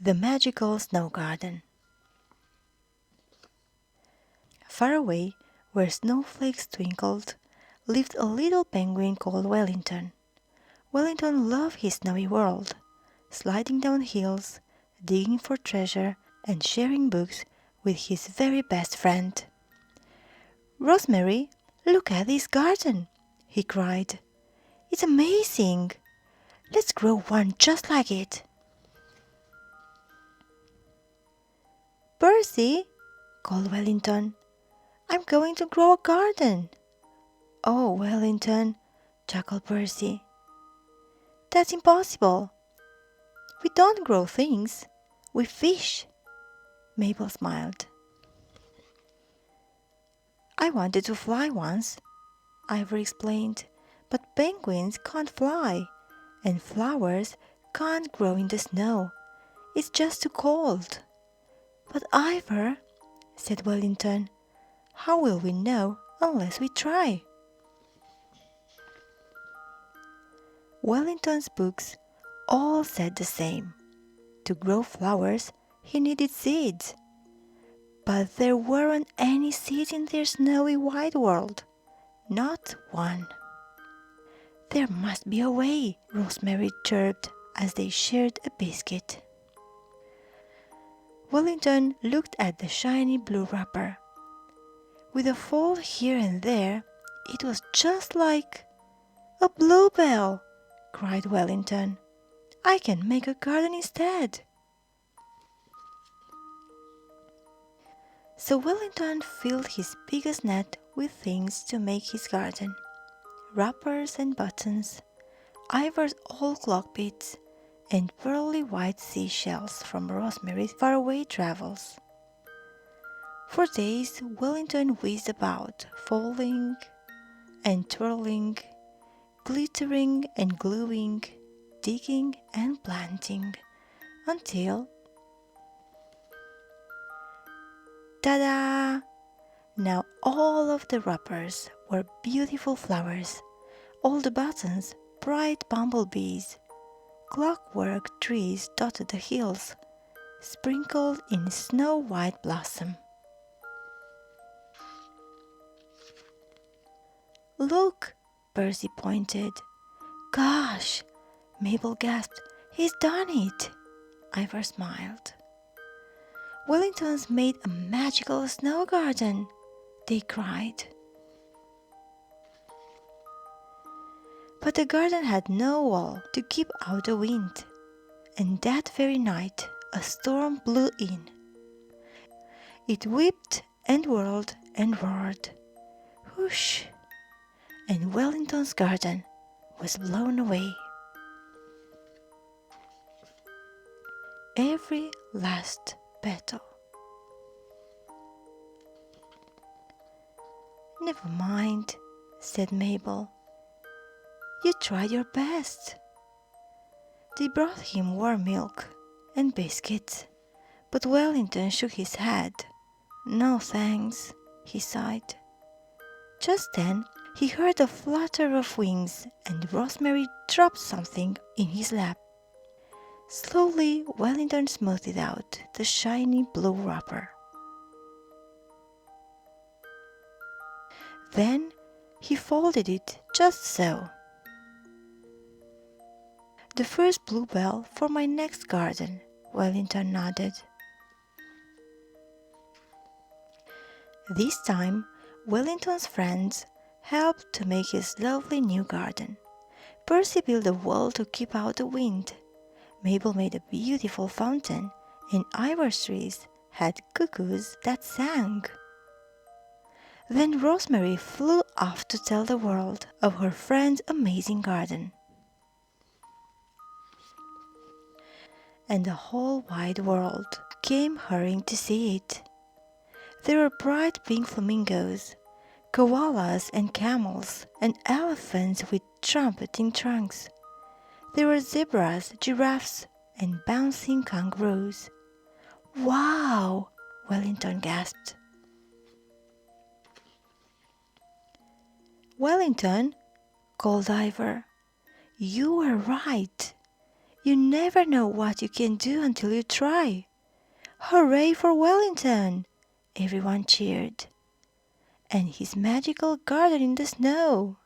The Magical Snow Garden. Far away, where snowflakes twinkled, lived a little penguin called Wellington. Wellington loved his snowy world, sliding down hills, digging for treasure, and sharing books with his very best friend. "Rosemary, look at this garden!" he cried. "It's amazing! Let's grow one just like it." "Percy," called Wellington, "I'm going to grow a garden." "Oh, Wellington," chuckled Percy, "that's impossible. We don't grow things, we fish." Mabel smiled. "I wanted to fly once," Ivor explained, "but penguins can't fly, and flowers can't grow in the snow. It's just too cold." "But Ivor," said Wellington, "how will we know unless we try?" Wellington's books all said the same. To grow flowers, he needed seeds. But there weren't any seeds in their snowy white world. Not one. "There must be a way," Rosemary chirped as they shared a biscuit. Wellington looked at the shiny blue wrapper. With a fold here and there, it was just like a bluebell, cried Wellington. "I can make a garden instead." So Wellington filled his biggest net with things to make his garden. Wrappers and buttons, Ivor's old clock beads, and pearly white seashells from Rosemary's faraway travels. For days Wellington whizzed about, folding and twirling, glittering and gluing, digging and planting, until ta-da! Now all of the wrappers were beautiful flowers, all the buttons bright bumblebees, clockwork trees dotted the hills, sprinkled in snow-white blossom. "Look!" Percy pointed. "Gosh!" Mabel gasped. "He's done it!" Ivor smiled. "Wellington's made a magical snow garden!" they cried. But the garden had no wall to keep out the wind, and that very night a storm blew in. It whipped and whirled and roared. Whoosh! And Wellington's garden was blown away. Every last petal. "Never mind," said Mabel. "You tried your best." They brought him warm milk and biscuits, but Wellington shook his head. "No thanks," he sighed. Just then he heard a flutter of wings, and Rosemary dropped something in his lap. Slowly Wellington smoothed out the shiny blue wrapper. Then he folded it just so. "The first bluebell for my next garden," Wellington nodded. This time Wellington's friends helped to make his lovely new garden. Percy built a wall to keep out the wind. Mabel made a beautiful fountain, and Ivor's trees had cuckoos that sang. Then Rosemary flew off to tell the world of her friend's amazing garden. And the whole wide world came hurrying to see it. There were bright pink flamingos, koalas and camels, and elephants with trumpeting trunks. There were zebras, giraffes, and bouncing kangaroos. "Wow!" Wellington gasped. "Wellington," called Ivor, "you were right. You never know what you can do until you try. Hooray for Wellington! Everyone cheered. And his magical garden in the snow.